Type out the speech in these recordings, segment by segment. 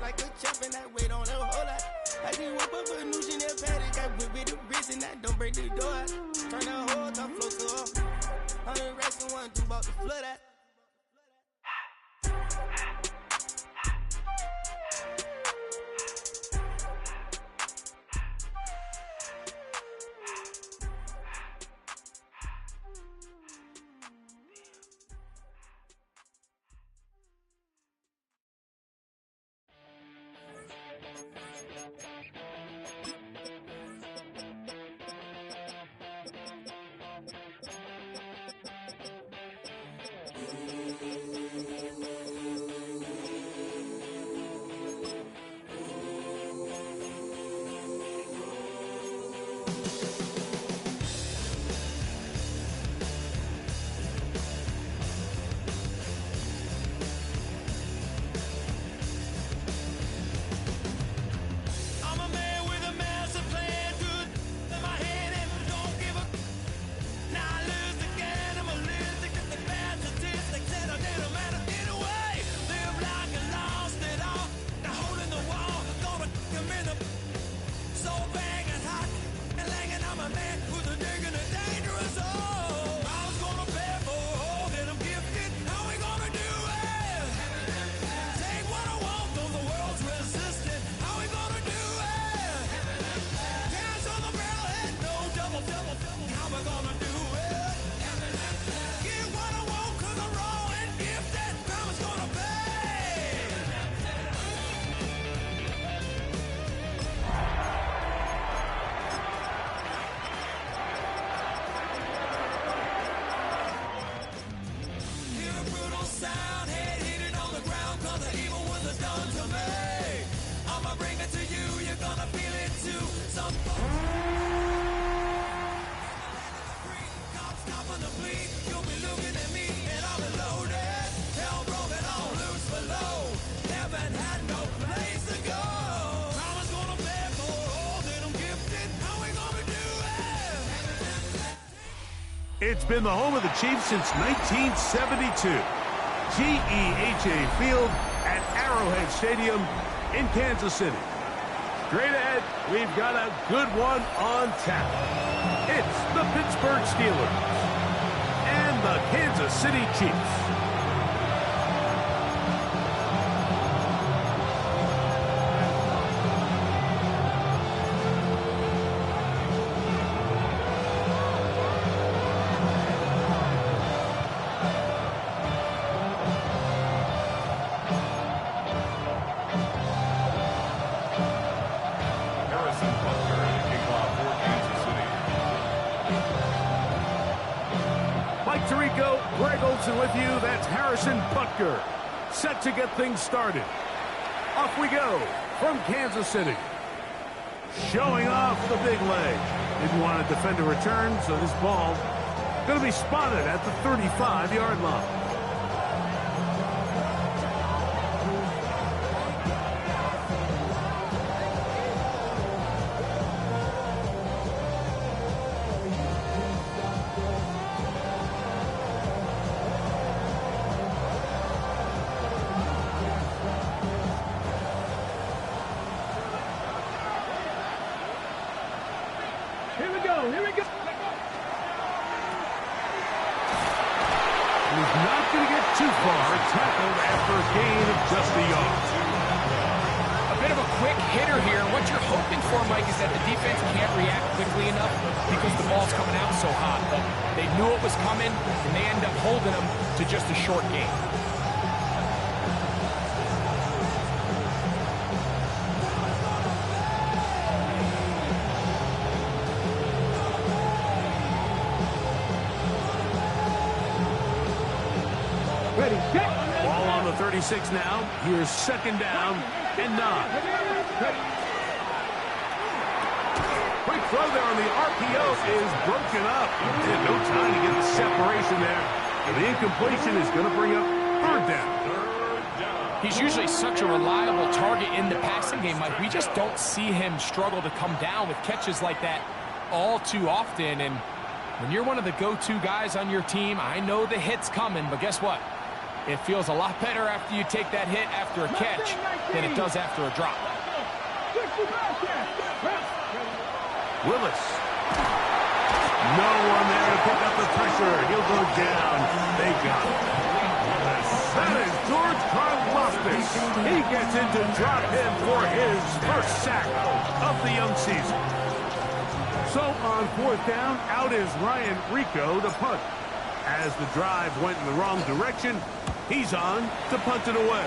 like a chef and I wait on a whole lot. I just whip up a new Chanel paddock, got whip with the bricks and I don't break the door out. Turn the whole top floor to off. 100 racks and 1 2 about to flood out. It's been the home of the Chiefs since 1972. GEHA Field at Arrowhead Stadium in Kansas City. Straight ahead, we've got a good one on tap. It's the Pittsburgh Steelers and the Kansas City Chiefs. With you, that's Harrison Butker, set to get things started. Off we go from Kansas City. Showing off the big leg. Didn't want to defend a return, so this ball going to be spotted at the 35-yard line. Tackled after a gain of just a yard. A bit of a quick hitter here, and what you're hoping for, Mike, is that the defense can't react quickly enough because the ball's coming out so hot. But they knew it was coming, and they end up holding them to just a short gain. Ready, set. Ball on the 36 now. Here's second down and 9. Quick throw there on the RPO is broken up. And no time to get the separation there. And the incompletion is going to bring up third down. He's usually such a reliable target in the passing game, Mike. We just don't see him struggle to come down with catches like that all too often. And when you're one of the go-to guys on your team, I know the hit's coming, but guess what? It feels a lot better after you take that hit after a catch than it does after a drop. Willis. No one there to pick up the pressure. He'll go down. They got it. That is George Karlaftis. He gets into drop him for his first sack of the young season. So on 4th down, out is Ryan Rico to punt. As the drive went in the wrong direction, he's on to punt it away.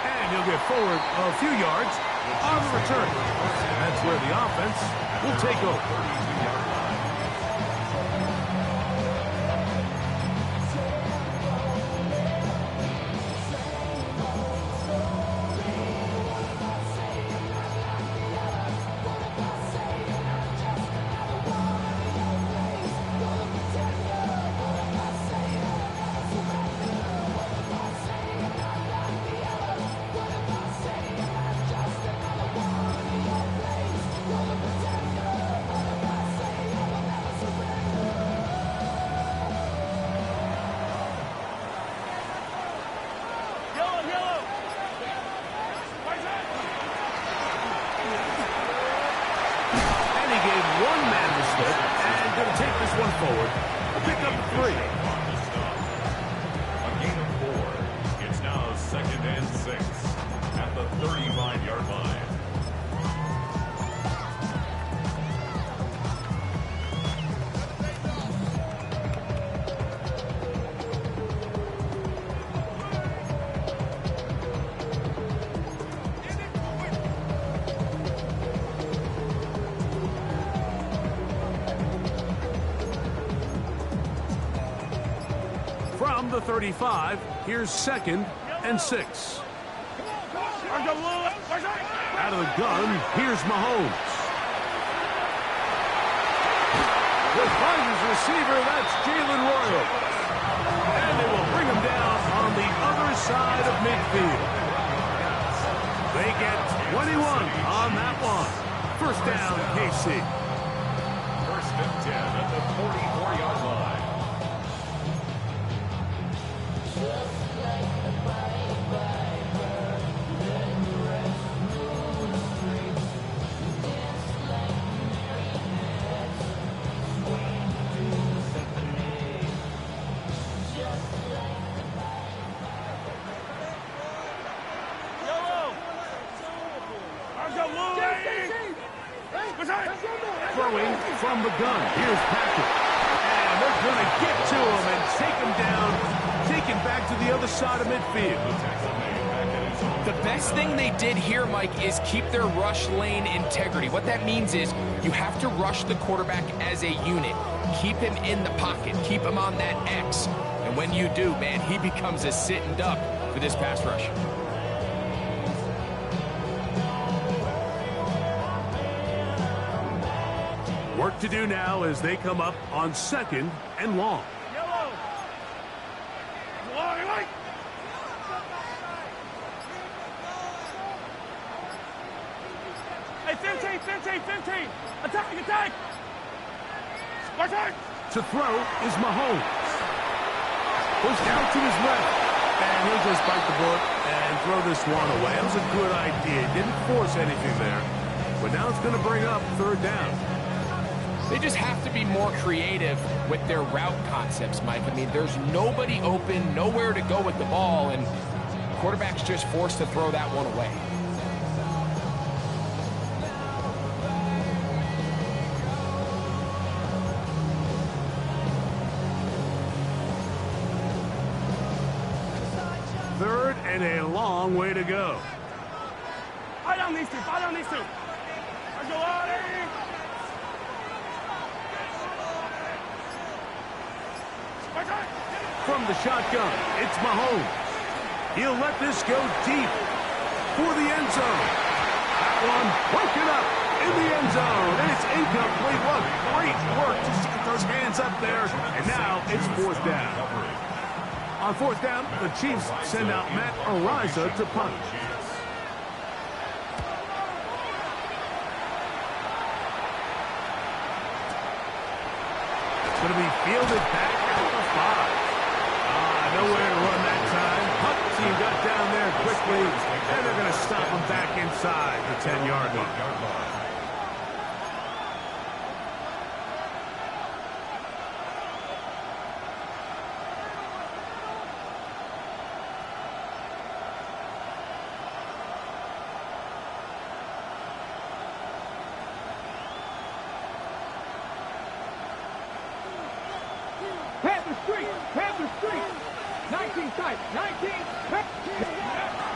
And he'll get forward a few yards on the return. And that's where the offense will take over. Forward. Pick up 3. A gain of 4. It's now 2nd and 6 at the 35-yard line. From the 35, here's 2nd and 6. Out of the gun, here's Mahomes. Will find his receiver, that's Jalen Royal. And they will bring him down on the other side of midfield. They get 21 on that one. First down, KC. 1st and 10 at the 44-yard line. Throwing from the gun. Here's Patrick. And they're going to get to him and take him down, take him back to the other side of midfield. The best thing they did here, Mike, is keep their rush lane integrity. What that means is you have to rush the quarterback as a unit. Keep him in the pocket. Keep him on that X. And when you do, man, he becomes a sitting duck for this pass rush. Work to do now as they come up on 2nd and long. Hey, 15. Attack. To throw is Mahomes. Goes down to his left. And he'll just bite the bullet and throw this one away. That was a good idea. Didn't force anything there. But now it's going to bring up 3rd down. They just have to be more creative with their route concepts, Mike. I mean, there's nobody open, nowhere to go with the ball, and quarterback's just forced to throw that one away. Third and a long way to go. Fire down these two. From the shotgun, it's Mahomes. He'll let this go deep for the end zone. That one broken up in the end zone, and it's incomplete. What great work to get those hands up there, and now it's 4th down. On 4th down, the Chiefs send out Matt Ariza to punt. going to be fielded back at the 5. Nowhere to run that time. Hunt team got down there quickly, and they're going to stop him back inside the 10-yard line. Panther Street. 19 tight. 19.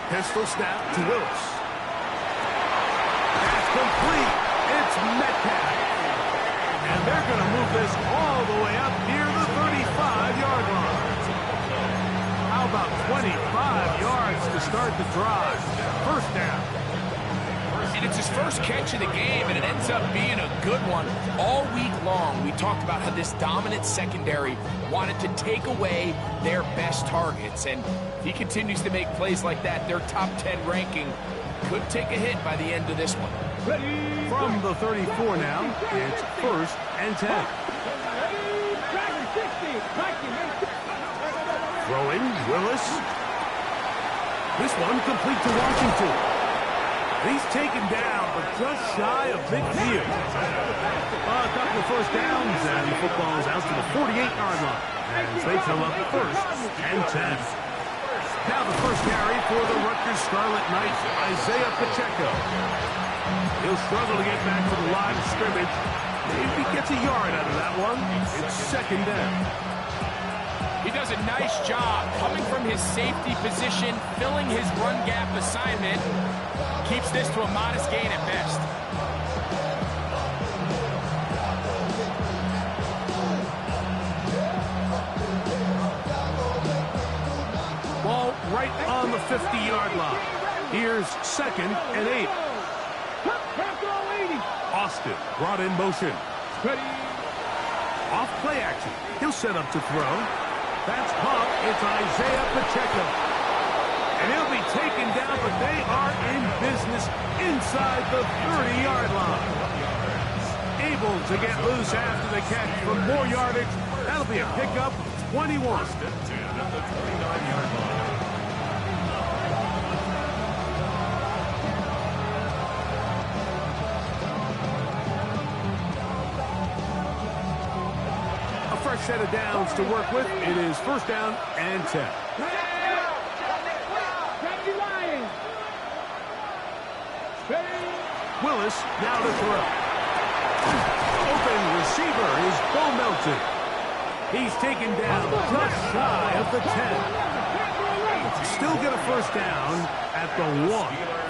Pistol snap to Willis. That's complete. It's Metcalf. And they're going to move this all the way up near the 35-yard line. How about 25 yards to start the drive? First down. And it's his first catch of the game, and it ends up being a good one. All week long, we talked about how this dominant secondary wanted to take away their best targets. And if he continues to make plays like that, their top 10 ranking could take a hit by the end of this one. From the 34 now, it's 1st and 10. Throwing, Willis. This one complete to Washington. He's taken down, but just shy of midfield. A couple of first downs, and the football is out to the 48-yard line as they come up 1st and 10. Now the first carry for the Rutgers Scarlet Knights, Isaiah Pacheco. He'll struggle to get back to the line of scrimmage. Maybe he gets a yard out of that one. It's 2nd down. He does a nice job coming from his safety position, filling his run gap assignment. Keeps this to a modest gain at best. Ball right on the 50-yard line. Here's 2nd and 8. Austin brought in motion. Off play action. He'll set up to throw. That's caught. It's Isaiah Pacheco. And he'll be taken down, but they are in business inside the 30-yard line. Able to get loose after the catch for more yardage. That'll be a pickup of 21. A fresh set of downs to work with. It is 1st down and 10. Willis now to throw. Open receiver is Bo Melton. He's taken down just shy of the 10. Still get a first down at the 1.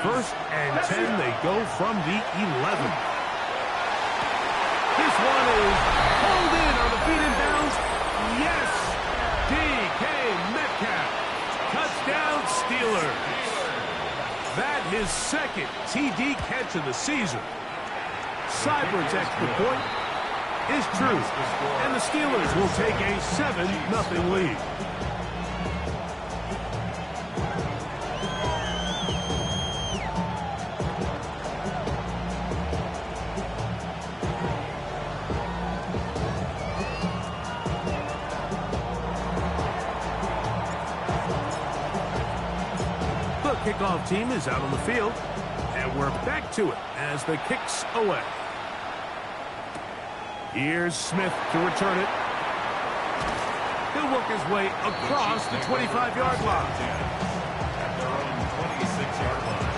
1st and 10. They go from the 11. This one is pulled in. Are the feet in bounds? Yes. DK Metcalf. Touchdown Steelers. That his 2nd TD catch of the season. Seibert's extra point is true, and the Steelers will take a 7-0 lead. Kickoff team is out on the field, and we're back to it as the kick's away. Here's Smith to return it. He'll work his way across the 25-yard line. At their own 26-yard line.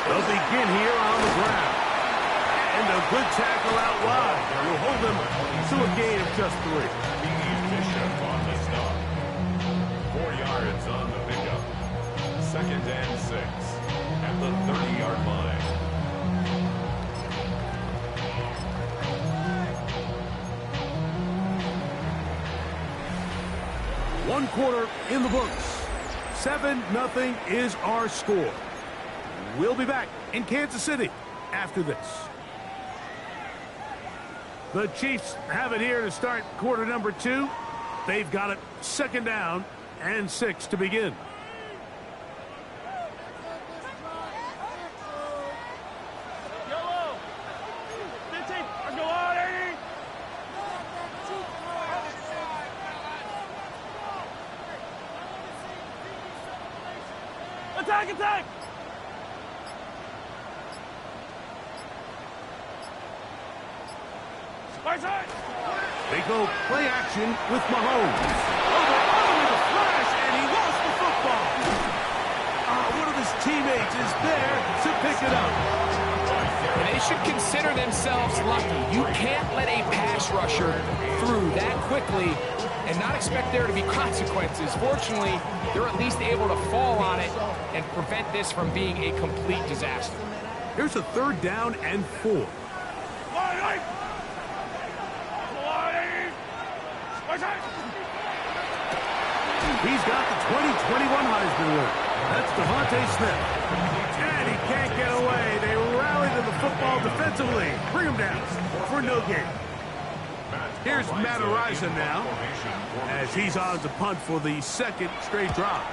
They'll begin here on the ground. And a good tackle out wide. Will hold them to a gain of just 3. Bishop on the stop. 4 yards on the pickup. second and 6 at the 30-yard line. One quarter in the books. 7-0 is our score. We'll be back in Kansas City after this. The Chiefs have it here to start quarter number 2. They've got it second down and 6 to begin. Attack, attack! They go play action with Mahomes. With a flash, and he lost the football. One of his teammates is there to pick it up. And they should consider themselves lucky. You can't let a pass rusher through that quickly and not expect there to be consequences. Fortunately, they're at least able to fall on it and prevent this from being a complete disaster. Here's a third down and 4. He's got the 2021 Heisman winner. That's Devontae Smith. And he can't get away. They rally to the football defensively. Bring him down for no gain. Here's Matt Araiza now as he's on to punt for the second straight drive.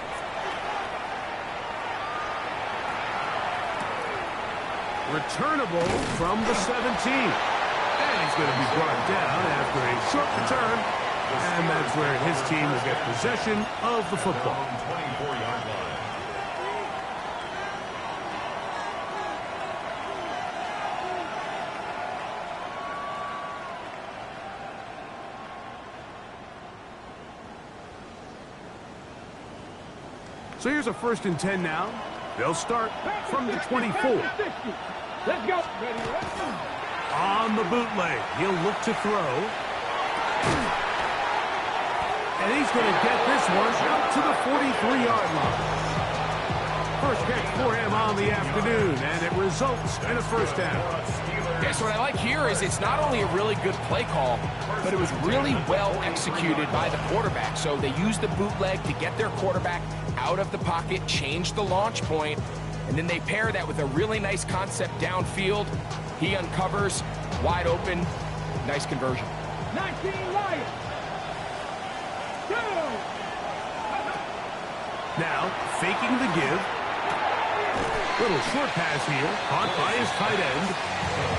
Returnable from the 17. And he's going to be brought down after a short return. And that's where his team will get possession of the football. 24-yard line. So here's a 1st and 10 now. They'll start from the 24. Let's go. On the bootleg, he'll look to throw. And he's going to get this one out to the 43-yard line. First catch for him on the afternoon, and it results in a first down. Yeah, so what I like here is it's not only a really good play call, but it was really well executed by the quarterback. So they used the bootleg to get their quarterback out of the pocket, change the launch point, and then they pair that with a really nice concept downfield. He uncovers, wide open, nice conversion. 19 Lions. Now, faking the give. Little short pass here, caught by his tight end.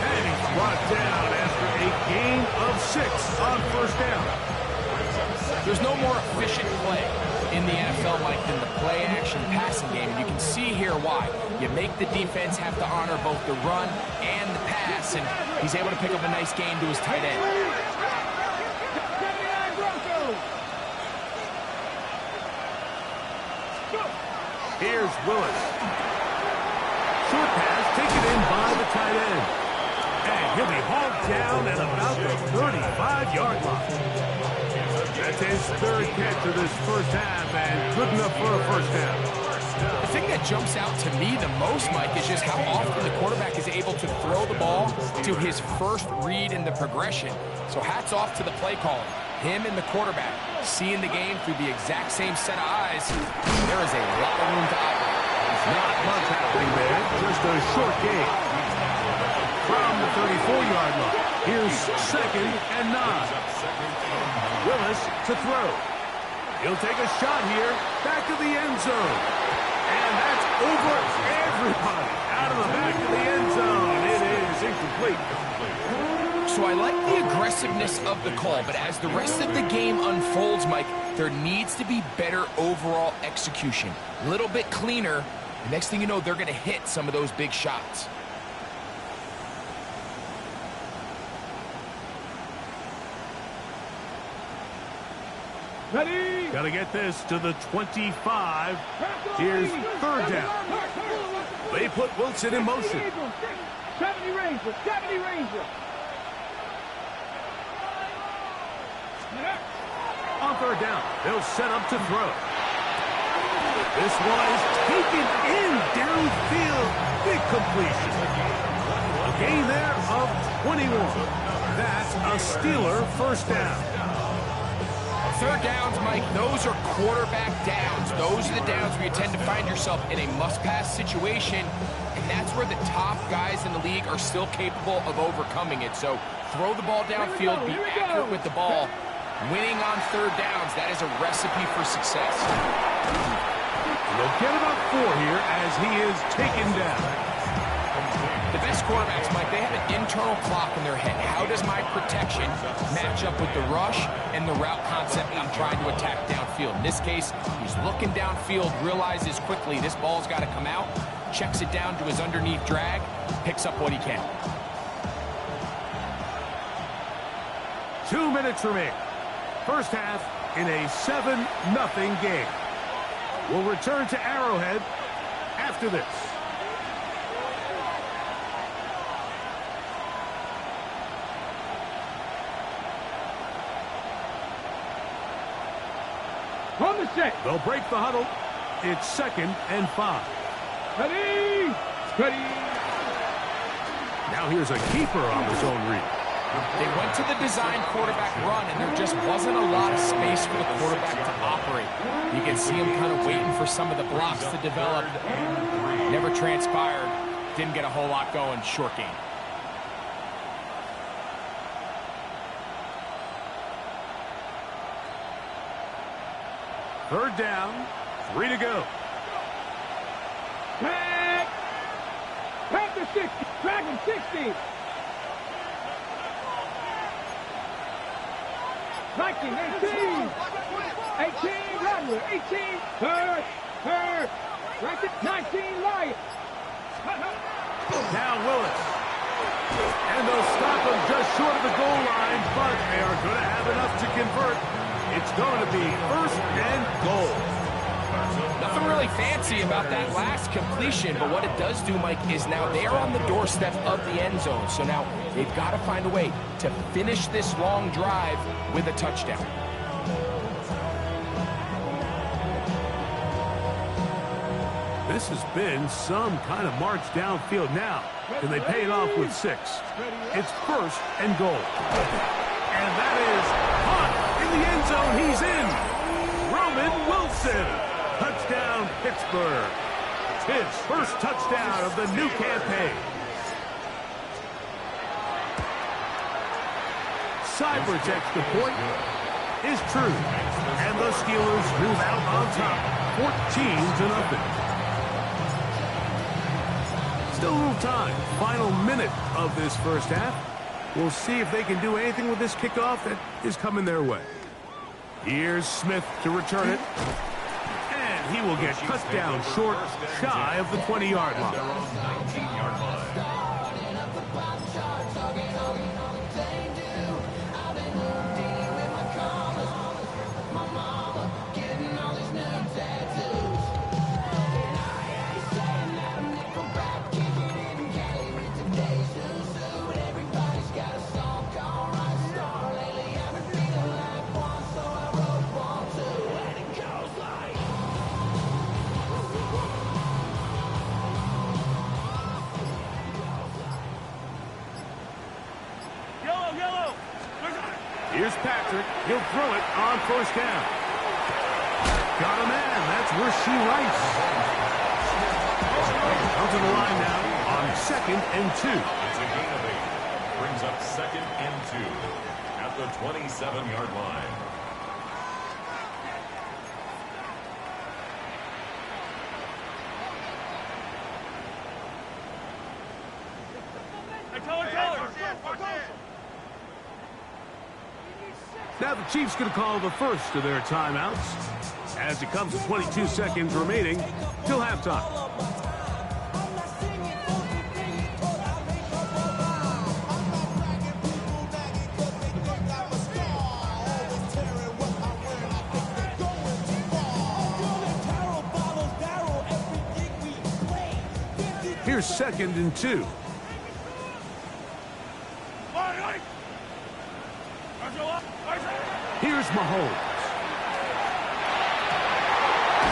And he's brought down after a gain of 6 on first down. There's no more efficient play in the NFL, Mike, than the play-action passing game. And you can see here why. You make the defense have to honor both the run and the pass, and he's able to pick up a nice gain to his tight end. Here's Willis. Short pass taken in by the tight end. And he'll be hauled down at about the 35-yard line. That's his third catch of this first half, and good enough for a first down. The thing that jumps out to me the most, Mike, is just how often the quarterback is able to throw the ball to his first read in the progression. So hats off to the play caller. Him and the quarterback seeing the game through the exact same set of eyes. There is a lot of room to operate. Not much happening there, just a short gain. From the 34-yard line, here's 2nd and 9. Willis to throw. He'll take a shot here, back of the end zone. And that's over everybody. Out of the back of the end zone. It is incomplete. So I like the aggressiveness of the call, but as the rest of the game unfolds, Mike, there needs to be better overall execution. A little bit cleaner. The next thing you know, they're going to hit some of those big shots. Ready? Got to get this to the 25. Here's 3rd down. They put Wilson in motion. 70 Ranger, 70 Ranger. On 3rd down, they'll set up to throw. This one is taken in downfield. Big completion. A gain there of 21. That's a Steeler first down. Third downs, Mike, those are quarterback downs. Those are the downs where you tend to find yourself in a must-pass situation, and that's where the top guys in the league are still capable of overcoming it. So throw the ball downfield, be accurate with the ball. Winning on third downs, that is a recipe for success. They'll get about 4 here as he is taken down. The best quarterbacks, Mike, they have an internal clock in their head. How does my protection match up with the rush and the route concept I'm trying to attack downfield? In this case, he's looking downfield, realizes quickly this ball's got to come out, checks it down to his underneath drag, picks up what he can. 2 minutes remaining. First half in a 7-0 game. We'll return to Arrowhead after this. On the set. They'll break the huddle. It's 2nd and 5. Ready. Ready. Now here's a keeper on the zone read. They went to the design quarterback run, and there just wasn't a lot of space for the quarterback to operate. You can see him kind of waiting for some of the blocks to develop. Never transpired. Didn't get a whole lot going. Short game. Third down, 3 to go. Tag. Tag the 60. Tag him 60. 19, 18. 18, Rattler. 18. Hurt. 19, Lion. Now Willis. And they'll stop him just short of the goal line, but they are going to have enough to convert. It's going to be 1st and goal. Nothing really fancy about that last completion, but what it does do, Mike, is now they're on the doorstep of the end zone. So now they've got to find a way to finish this long drive with a touchdown. This has been some kind of march downfield now. Can they pay it off with 6? It's 1st and goal. And that is caught in the end zone. He's in. Roman Wilson. Touchdown, Pittsburgh. His first touchdown of the new campaign. Cyber's extra point is true. And the Steelers move out on top, 14-0. Still a little time. Final minute of this first half. We'll see if they can do anything with this kickoff that is coming their way. Here's Smith to return it. And he will get cut down short, shy of the 20-yard line. 19-yard line. Here's Patrick. He'll throw it on 1st down. Got a man. That's Rasheed Rice. Out to the line now on 2nd and 2. It's a gain of 8. Brings up 2nd and 2 at the 27-yard line. Now the Chiefs going to call the first of their timeouts as it comes to 22 seconds remaining till halftime. Here's 2nd and 2. Here's Mahomes.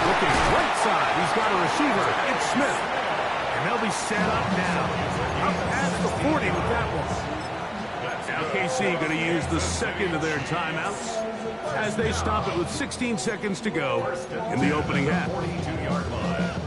Looking right side. He's got a receiver. It's Smith. And they'll be set up now. Up past the 40 with that one. Now KC going to use the second of their timeouts as they stop it with 16 seconds to go in the opening half. 42-yard line.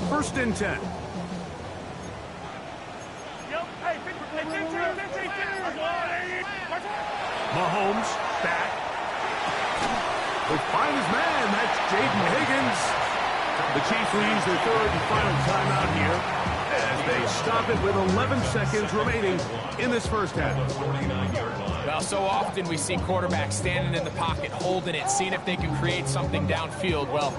First and 10. Mahomes back. Will find his man. That's Jaden Higgins. The Chiefs will use their third and final timeout here as they stop it with 11 seconds remaining in this first half. Well, so often we see quarterbacks standing in the pocket, holding it, seeing if they can create something downfield. Well,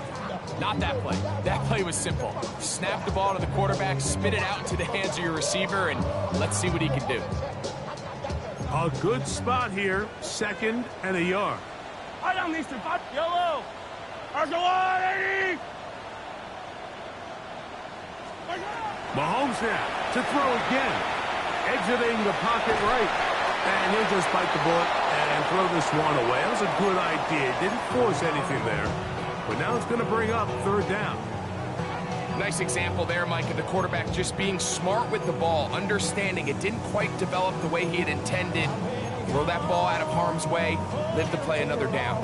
not that play. That play was simple. Snap the ball to the quarterback, spit it out into the hands of your receiver, and let's see what he can do. A good spot here, second and a yard. Yellow. Mahomes now to throw again. Exiting the pocket right. And he'll just bite the bullet and throw this one away. That was a good idea. Didn't force anything there. But now it's going to bring up third down. Nice example there, Mike, of the quarterback just being smart with the ball, understanding it didn't quite develop the way he had intended. Throw that ball out of harm's way, live to play another down.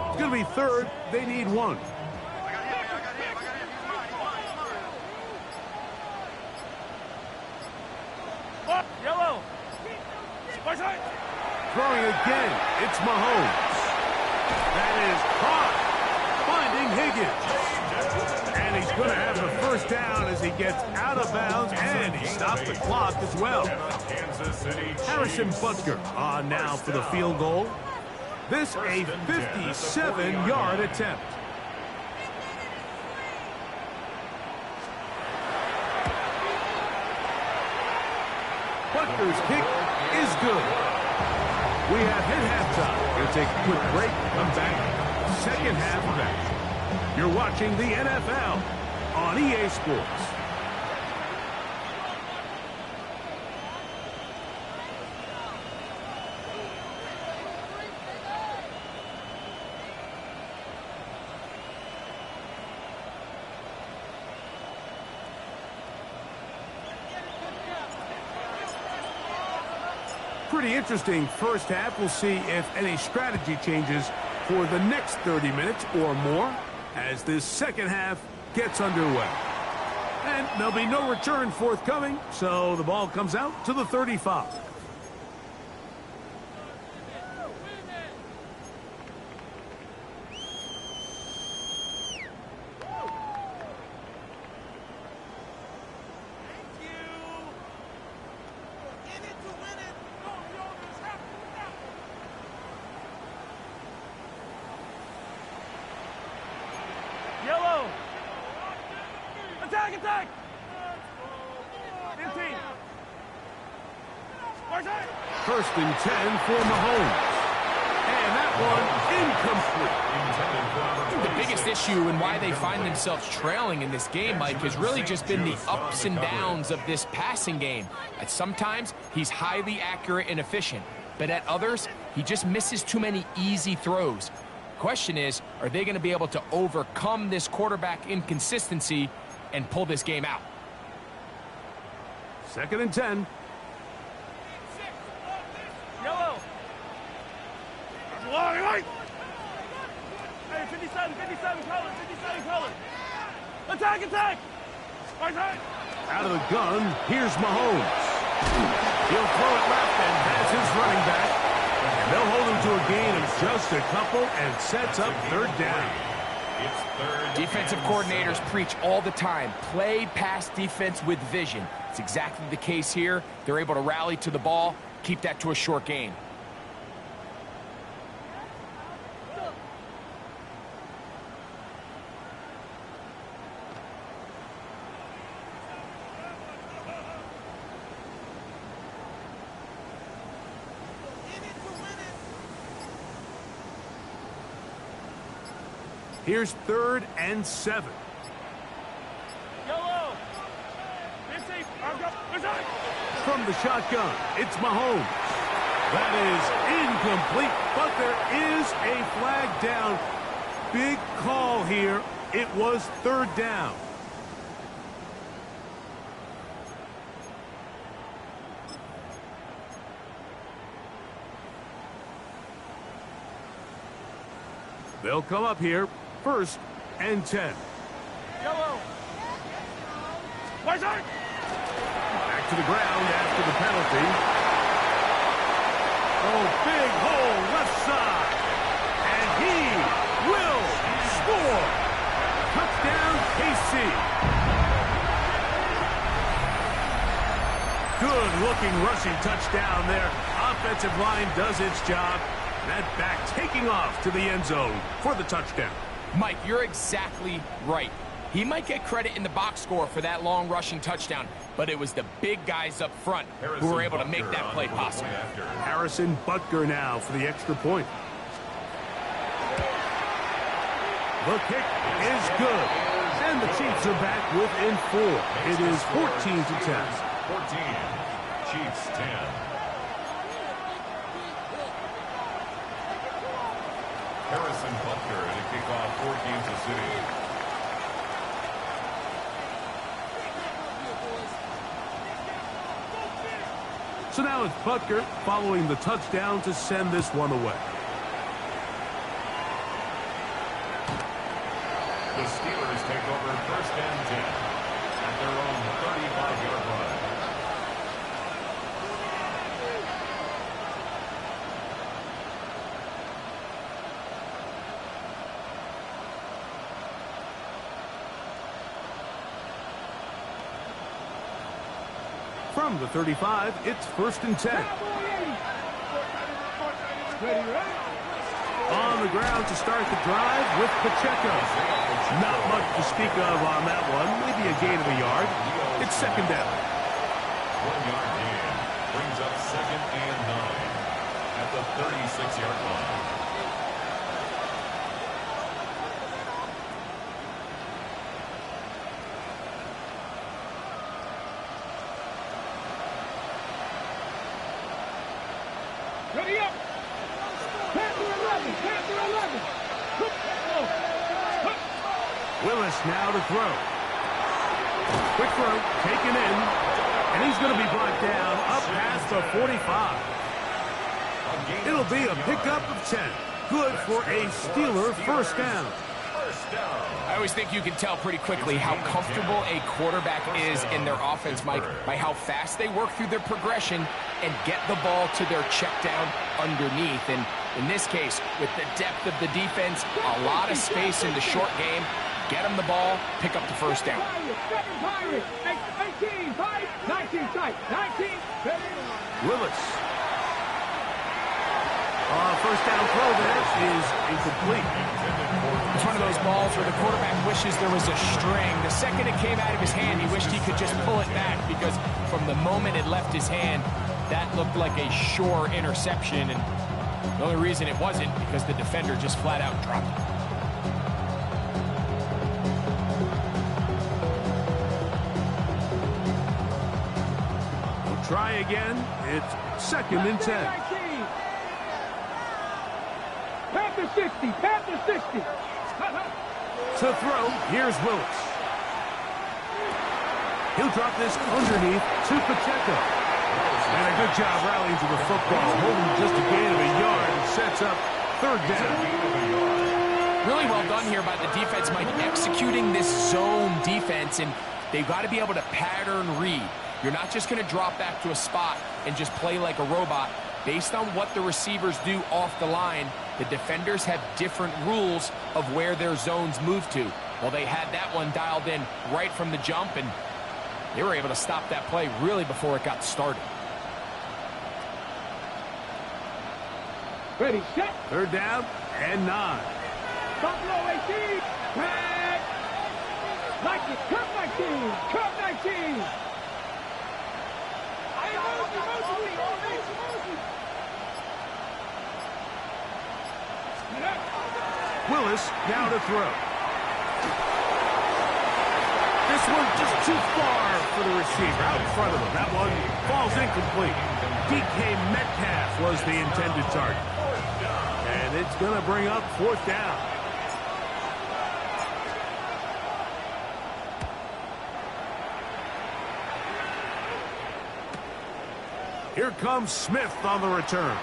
It's going to be third. They need one. Yellow. Throwing again. It's Mahomes. That is caught. Finding Higgins. And he's going to have the first down as he gets out of bounds, and he stopped the clock as well. Harrison Butker on now for the field goal. This a 57-yard attempt. Butker's kick is good. We have hit halftime. We'll take a quick break. Come back. Second half of action. You're watching the NFL on EA Sports. Pretty interesting first half. We'll see if any strategy changes for the next 30 minutes or more as this second half gets underway. And there'll be no return forthcoming, so the ball comes out to the 35. Yellow. Attack, attack. 15. First and 10 for Mahomes. And that one incomplete. The biggest issue and why they find themselves trailing in this game, Mike, has really just been the ups and downs of this passing game. At sometimes, he's highly accurate and efficient, but at others, he just misses too many easy throws. Question is, are they going to be able to overcome this quarterback inconsistency and pull this game out? Second and 10. Yellow. Hey, 57 colors, 57 colors. Attack, attack. Out of the gun, here's Mahomes. He'll throw it left and has his running back. And they'll hold him to a gain of just a couple and sets up third down. Defensive coordinators preach all the time, play pass defense with vision. It's exactly the case here. They're able to rally to the ball, keep that to a short gain. Here's 3rd and 7. Yellow. From the shotgun, it's Mahomes. That is incomplete, but there is a flag down. Big call here. It was 3rd down. They'll come up here, 1st and 10. Yellow. Where's that? Back to the ground after the penalty. Oh, big hole left side. And he will score. Touchdown, KC. Good-looking rushing touchdown there. Offensive line does its job. That back taking off to the end zone for the touchdown. Mike, you're exactly right. He might get credit in the box score for that long rushing touchdown, but it was the big guys up front who were able to make that play possible. Harrison Butker now for the extra point. The kick is good. And the Chiefs are back within 4. It is 14-10. 14. Chiefs 10. Harrison Butker to kick off for Kansas City. So now it's Butker following the touchdown to send this one away. The Steelers take over 1st and 10 at their own 35-yard line. From the 35, it's 1st and 10. On the ground to start the drive with Pacheco. Not much to speak of on that one. Maybe a gain of a yard. It's 2nd down. 1-yard gain brings up 2nd and 9 at the 36-yard line. Ready up. Panther 11. Panther 11. Willis now to throw. Quick throw, taken in. And he's going to be brought down up past the 45. It'll be a pickup of 10. Good for a Steeler 1st down. I always think you can tell pretty quickly how comfortable a quarterback is in their offense, Mike, by how fast they work through their progression and get the ball to their check down underneath. And in this case, with the depth of the defense, a lot of space in the short game, get them the ball, pick up the 1st down. 18, 19, 19. Willis. 1st down throw there is incomplete. It's one of those balls where the quarterback wishes there was a string. The second it came out of his hand, he wished he could just pull it back because from the moment it left his hand, that looked like a sure interception. And the only reason it wasn't because the defender just flat out dropped it. We'll try again. It's 2nd and 10. Panther 60. Panther 60. To throw, here's Willis. He'll drop this underneath to Pacheco. And a good job rallying to the football, holding just a gain of a yard and sets up 3rd down. Really well done here by the defense, Mike, executing this zone defense, and they've got to be able to pattern read. You're not just going to drop back to a spot and just play like a robot. Based on what the receivers do off the line, the defenders have different rules of where their zones move to. Well, they had that one dialed in right from the jump, and they were able to stop that play really before it got started. Ready, set. 3rd down and 9. Buffalo 18. Back. 19. Curve 19. Curve 19. Willis now to throw. This one just too far for the receiver, out in front of him. That one falls incomplete. DK Metcalf was the intended target. And it's going to bring up 4th down. Here comes Smith on the return.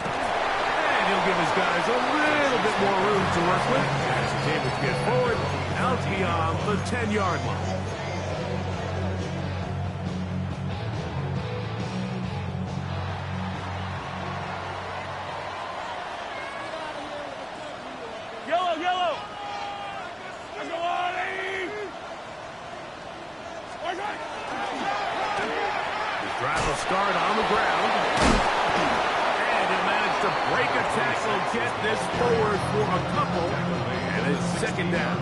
And he'll give his guys a little bit more room to work with as he's able to get forward out beyond the 10-yard line. Yellow! His drive will start on the ground. And he'll manage to break a tackle, get this forward for a couple, and it's 2nd down.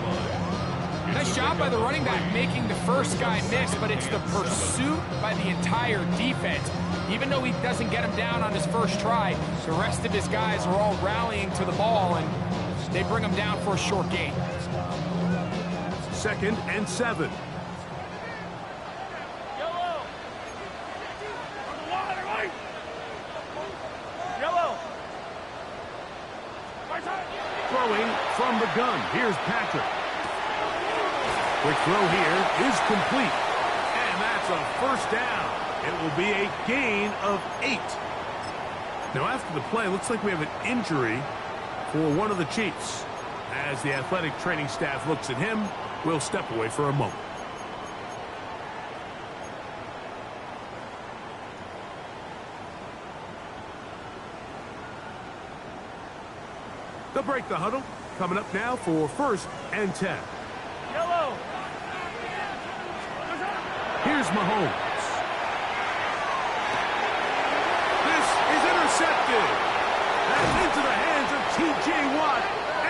Nice job by the running back making the first guy miss, but it's the pursuit by the entire defense. Even though he doesn't get him down on his first try, the rest of his guys are all rallying to the ball, and they bring him down for a short gain. 2nd and 7. Throwing from the gun. Here's Patrick. Quick throw here is complete. And that's a 1st down. It will be a gain of 8. Now after the play, looks like we have an injury for one of the Chiefs. As the athletic training staff looks at him, we'll step away for a moment. They'll break the huddle. Coming up now for 1st and 10. Yellow! Here's Mahomes. This is intercepted. That's into the hands of T.J. Watt.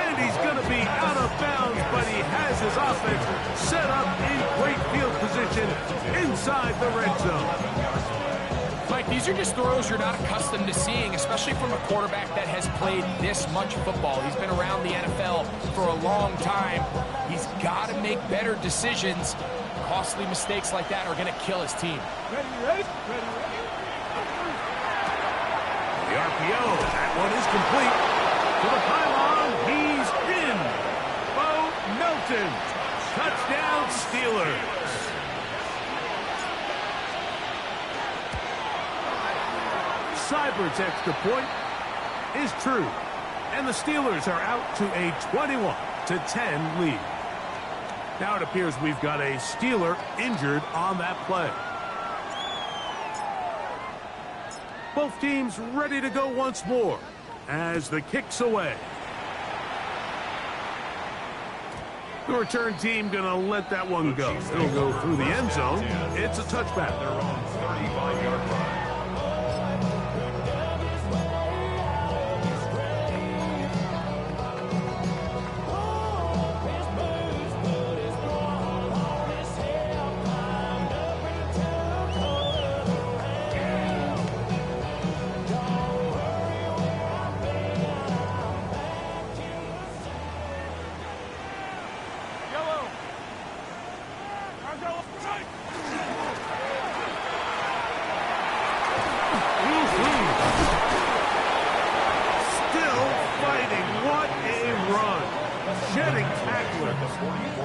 And he's going to be out of bounds, but he has his offense set up in great field position inside the red zone. Mike, these are just throws you're not accustomed to seeing, especially from a quarterback that has played this much football. He's been around the NFL for a long time. He's got to make better decisions. Costly mistakes like that are going to kill his team. Ready. The RPO, that one is complete. To the pylon, he's in. Bo Melton. Touchdown, Steelers. Seibert's extra point is true. And the Steelers are out to a 21-10 lead. Now it appears we've got a Steeler injured on that play. Both teams ready to go once more as the kick's away. The return team going to let that one go. It'll go through the end zone. It's a touchback. They're on 35-yard line.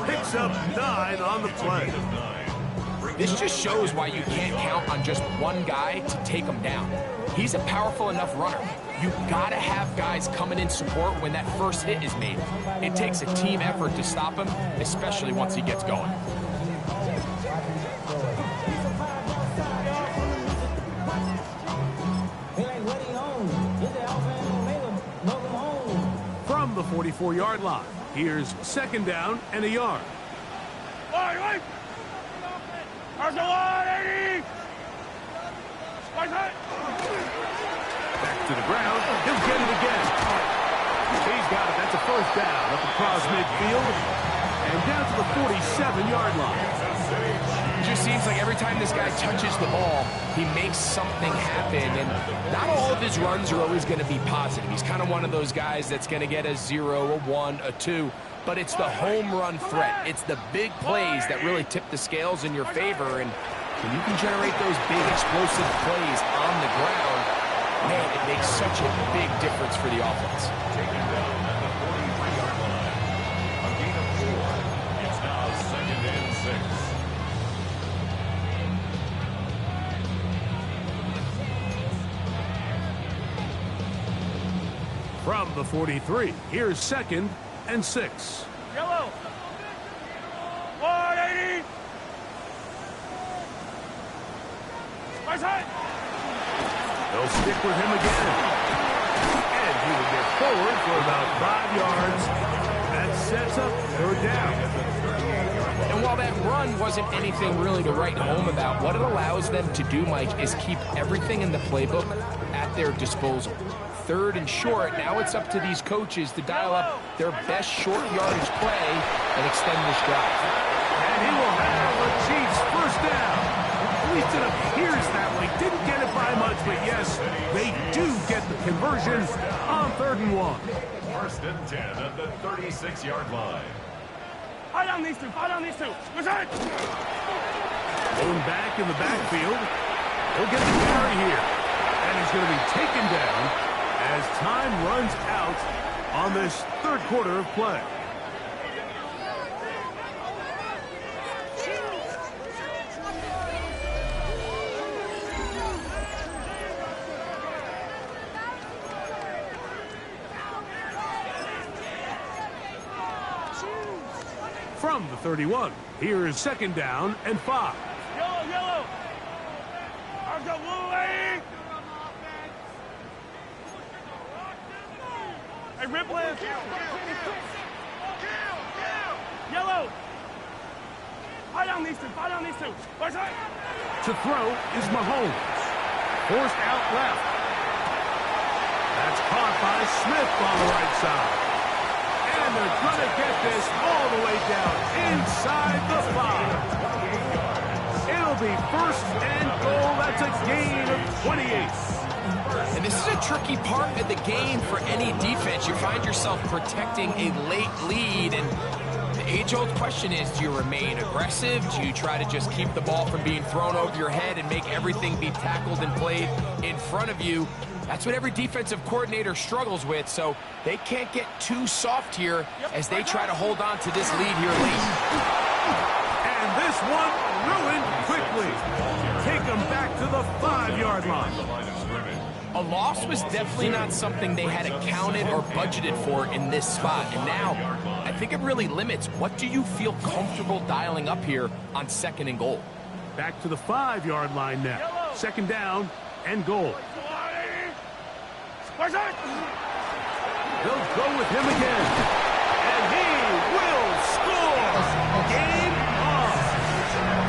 Picks up 9 on the play. This just shows why you can't count on just one guy to take him down. He's a powerful enough runner. You've got to have guys coming in support when that first hit is made. It takes a team effort to stop him, especially once he gets going. From the 44-yard line, here's 2nd down and a yard. Back to the ground. He'll get it again. He's got it. That's a 1st down up across midfield and down to the 47-yard line. just seems like every time this guy touches the ball, he makes something happen. And not all of his runs are always going to be positive. He's kind of one of those guys that's going to get a 0, a 1, a 2. But it's the home run threat. It's the big plays that really tip the scales in your favor. And when you can generate those big explosive plays on the ground, man, it makes such a big difference for the offense. Taken down at the 43-yard line. A gain of 4. It's now 2nd and 6. From the 43, here's 2nd and 6. Yellow. 180. Right side. They'll stick with him again. And he will get forward for about 5 yards. That sets up 3rd down. And while that run wasn't anything really to write home about, what it allows them to do, Mike, is keep everything in the playbook at their disposal. 3rd and short, now it's up to these coaches to dial up their best short yardage play and extend this drive. And he will have the Chiefs 1st down. At least it appears that way. Didn't get it by much, but yes, they do get the conversion on 3rd and 1. 1st and 10 at the 36-yard line. Fight on these two. Fight on these two. Right side. Going back in the backfield. He'll get the carry here. And he's going to be taken down as time runs out on this 3rd quarter of play. From the 31, here is 2nd down and 5. Yellow, yellow. I've got blue, lady. Hey, Ripley. Yellow. Fight on these two. Fight on these two. Right side. To throw is Mahomes. Forced out left. That's caught by Smith on the right side. And they're going to get this all the way down inside the 5. It'll be 1st and goal. That's a gain of 28. And this is a tricky part of the game for any defense. You find yourself protecting a late lead, and the age-old question is, do you remain aggressive? Do you try to just keep the ball from being thrown over your head and make everything be tackled and played in front of you? That's what every defensive coordinator struggles with, so they can't get too soft here as they try to hold on to this lead here late. And this one ruined quickly. Take them back to the 5-yard line. A loss was definitely not something they had accounted or budgeted for in this spot. And now, I think it really limits. What do you feel comfortable dialing up here on 2nd and goal? Back to the 5-yard line now. 2nd down and goal. Right side. They'll go with him again. And he will score. Game on.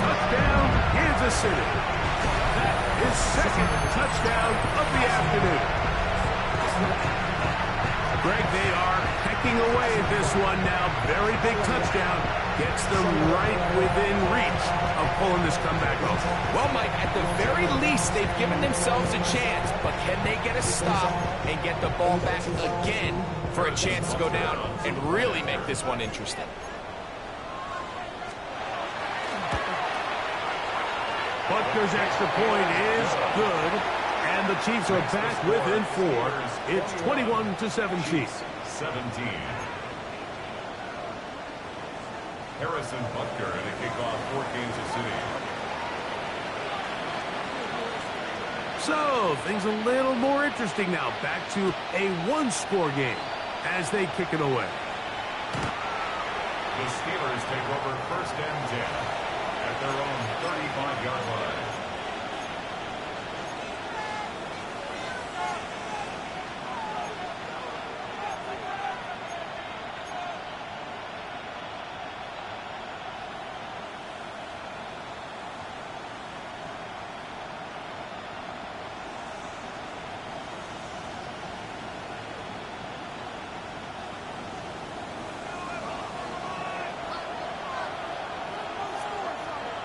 Touchdown, Kansas City. That is 2nd touchdown of the afternoon. Greg, they are hacking away at this one now. Very big touchdown. Gets them right within reach of pulling this comeback off. Well, Mike, at the very least, they've given themselves a chance, but can they get a stop and get the ball back again for a chance to go down and really make this one interesting? Butker's extra point is good, and the Chiefs are back within 4. It's 21-17. 17. Harrison Butker in a kickoff for Kansas City. So, things a little more interesting now. Back to a 1-score game as they kick it away. The Steelers take over 1st and 10 at their own 35-yard line.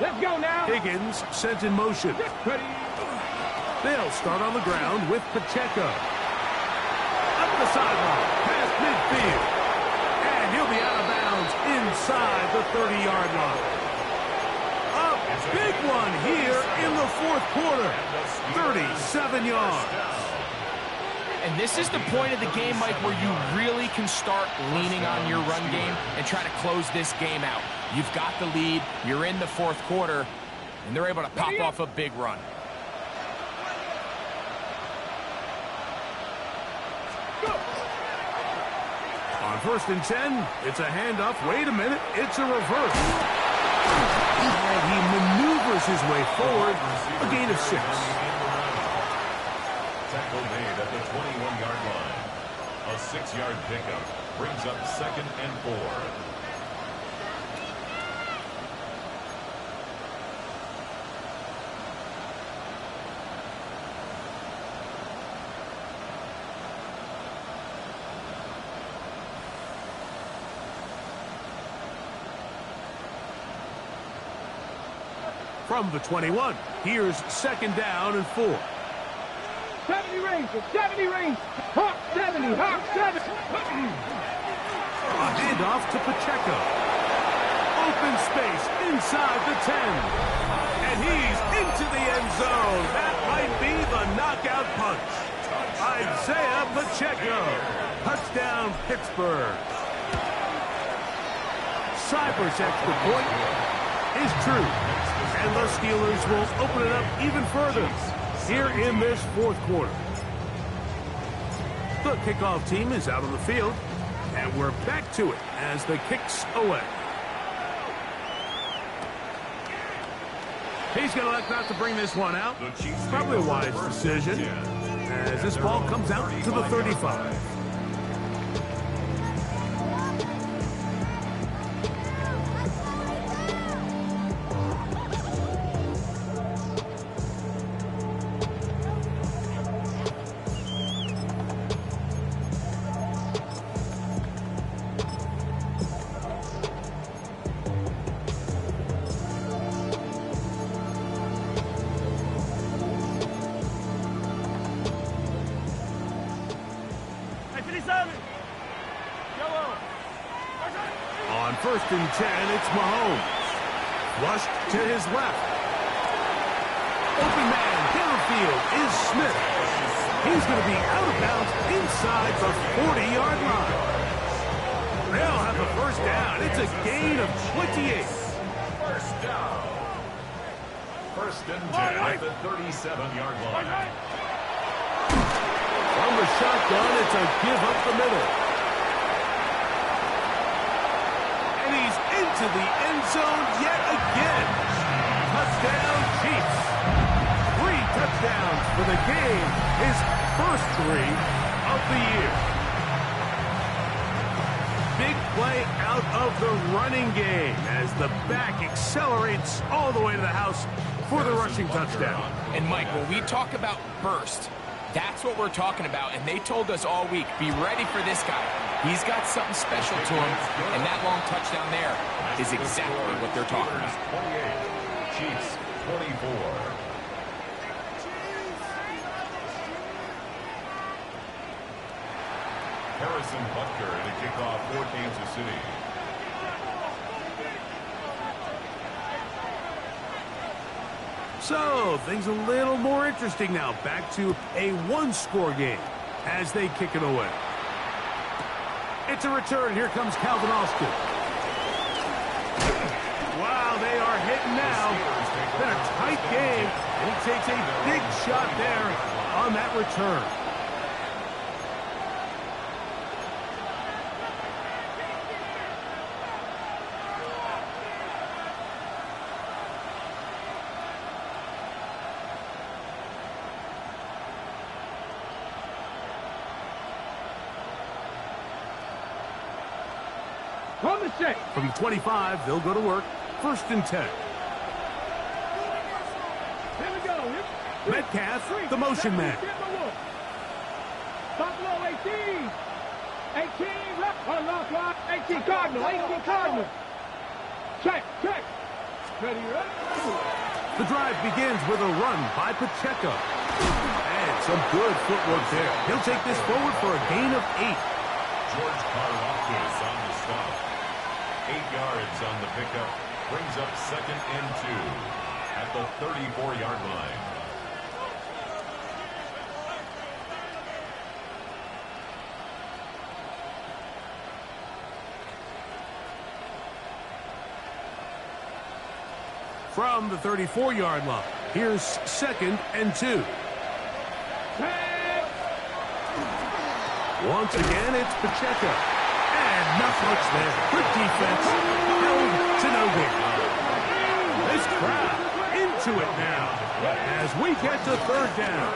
Let's go now. Higgins sent in motion. Ready. They'll start on the ground with Pacheco. Up the sideline, past midfield. And he'll be out of bounds inside the 30-yard line. A big one here in the fourth quarter. 37 yards. And this is the point of the game, Mike, where you really can start leaning on your run game and try to close this game out. You've got the lead, you're in the fourth quarter, and they're able to pop off a big run. On 1st and 10, it's a handoff. Wait a minute, it's a reverse. And he maneuvers his way forward, a gain of 6. Tackle made at the 21-yard line. A 6-yard pickup brings up 2nd and 4. From the 21, here's 2nd down and 4. 70 rings. 70 rings. Hawk 70. Hawk 70. A handoff to Pacheco. Open space inside the 10. And he's into the end zone. That might be the knockout punch. Isaiah Pacheco. Touchdown, Pittsburgh. Cyber's extra point is true. And the Steelers will open it up even further here in this fourth quarter. The kickoff team is out on the field, and we're back to it as the kick's away. He's going to elect not to bring this one out. Probably a wise decision as this ball comes out to the 35. On 1st and 10, it's Mahomes. Flushed to his left. Open man downfield is Smith. He's going to be out of bounds inside the 40-yard line. They'll have the first down. It's a gain of 28. First down. 1st and 10 at the 37-yard line. From the shotgun, it's a give up the middle. And he's into the end zone yet again. Touchdown, Chiefs. 3 touchdowns for the game. His first 3 of the year. Big play out of the running game as the back accelerates all the way to the house for the rushing touchdown. And Mike, when we talk about burst, that's what we're talking about, and they told us all week, be ready for this guy. He's got something special to him, and that long touchdown there is exactly what they're talking about. 28, Chiefs 24. Harrison Butker in a kickoff for Kansas City. So, things a little more interesting now. Back to a one-score game as they kick it away. It's a return. Here comes Calvin Austin. Wow, they are hitting now. Been a tight game, and he takes a big shot there on that return. From the 25, they'll go to work. 1st and 10. Here we go. Metcalf, the motion man. Buffalo 18. 18 left. On the left line. 18 Cardinal. 18 Cardinal. Check. The drive begins with a run by Pacheco. And some good footwork there. He'll take this forward for a gain of 8. George Karlaftis on the stop. 8 yards on the pickup. Brings up 2nd and 2 at the 34-yard line. From the 34-yard line, here's 2nd and 2. Once again, it's Pacheco. And not much there. Good defense. Held to no gain. This crowd into it now as we get to 3rd down.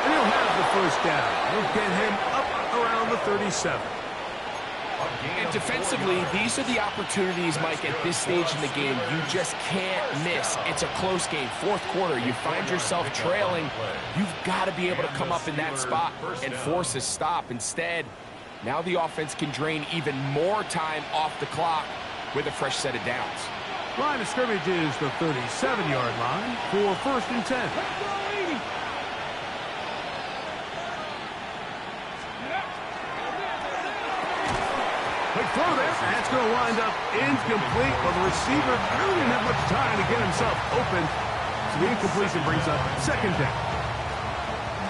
And he'll have the 1st down. We'll get him up around the 37. And defensively, these are the opportunities, Mike, at this stage in the game you just can't miss. It's a close game. 4th quarter, you find yourself trailing. You've got to be able to come up in that spot and force a stop. Instead, now the offense can drain even more time off the clock with a fresh set of downs. Line of scrimmage is the 37-yard line for 1st and 10. Quick throw there. That's going to wind up incomplete. But the receiver really didn't have much time to get himself open. So the incompletion brings up 2nd down.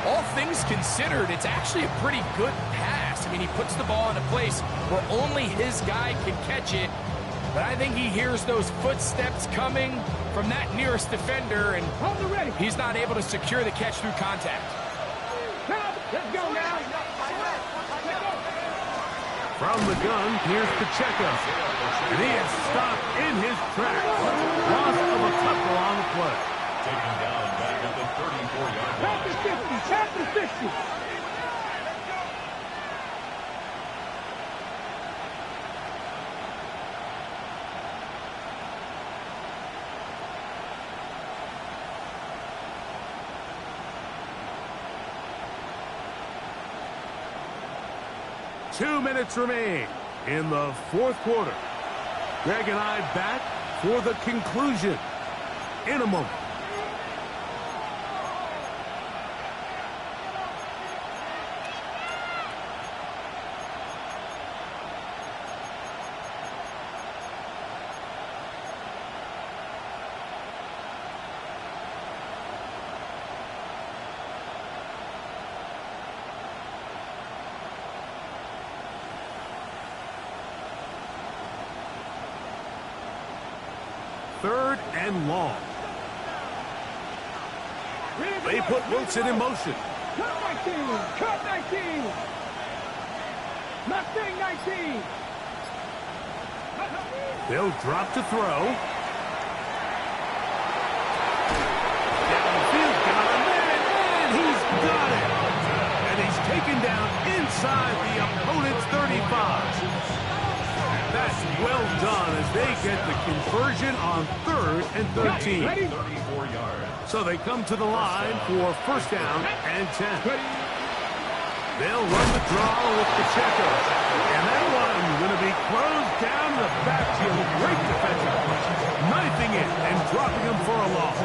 All things considered, it's actually a pretty good pass. I mean, he puts the ball in a place where only his guy can catch it. But I think he hears those footsteps coming from that nearest defender, and he's not able to secure the catch through contact. Let's go now. From the gun, here's Pacheco. And he is stopped in his tracks. Loss of a couple on the play. Taken down back at the 34-yard line. Tap the 50. Two minutes remain in the 4th quarter. Greg and I back for the conclusion in a moment. Third and long. They put Wilson in motion. Cut 19! Cut 19! Mustang 19! They'll drop to throw. Downfield, got him, and he's got it. And he's taken down inside the opponent's 35. That's well done as they get the conversion on 3rd and 13. 34 yards. So they come to the line for 1st down and 10. They'll run the draw with Pacheco. And that one going to be closed down the backfield. Great defensive play. Knifing it and dropping him for a loss.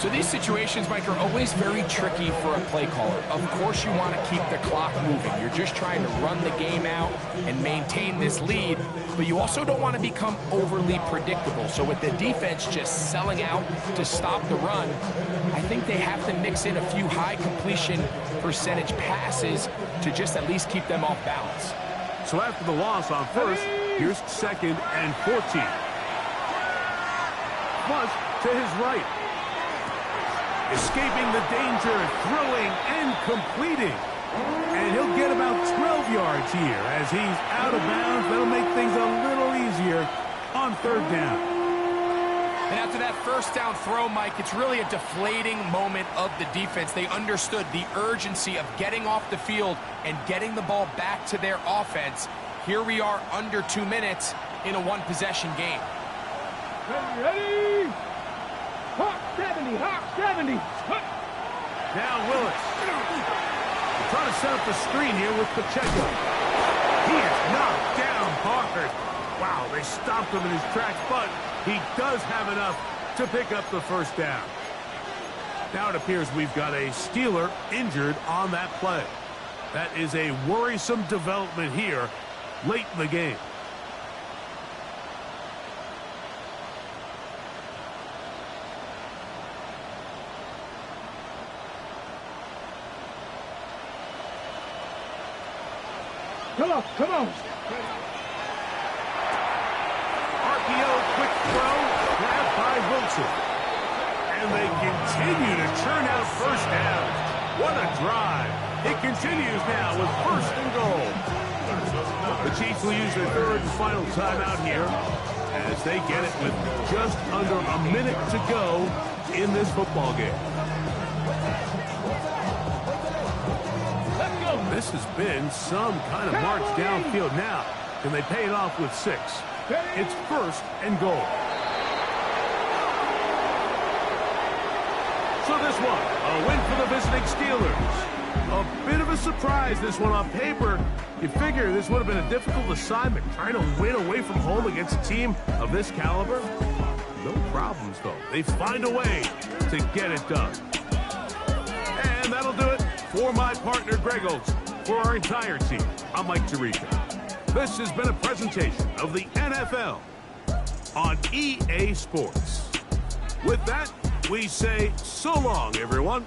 So these situations, Mike, are always very tricky for a play caller. Of course you want to keep the clock moving. You're just trying to run the game out and maintain this lead, but you also don't want to become overly predictable. So with the defense just selling out to stop the run, I think they have to mix in a few high completion percentage passes to just at least keep them off balance. So after the loss on 1st, here's 2nd and 14. Plus to his right. Escaping the danger, throwing and completing. And he'll get about 12 yards here as he's out of bounds. That'll make things a little easier on 3rd down. And after that 1st down throw, Mike, it's really a deflating moment of the defense. They understood the urgency of getting off the field and getting the ball back to their offense. Here we are under 2 minutes in a one-possession game. Ready? Hawk 70, Hawk 70. Now Willis. Trying to set up the screen here with Pacheco. He is knocked down hard. Wow, they stopped him in his tracks, but he does have enough to pick up the first down. Now it appears we've got a Steeler injured on that play. That is a worrisome development here late in the game. Come on, come on. RPO, quick throw, grabbed by Wilson. And they continue to churn out first downs. What a drive. It continues now with first and goal. The Chiefs will use their third and final timeout here as they get it with just under a minute to go in this football game. This has been some kind of march downfield now. Can they pay it off with 6? It's first and goal. So this one, a win for the visiting Steelers. A bit of a surprise, this one on paper. You figure this would have been a difficult assignment, trying to win away from home against a team of this caliber. No problems, though. They find a way to get it done. And that'll do it for my partner, Greg Olson. For our entire team, I'm Mike Tirico. This has been a presentation of the NFL on EA Sports. With that, we say so long, everyone.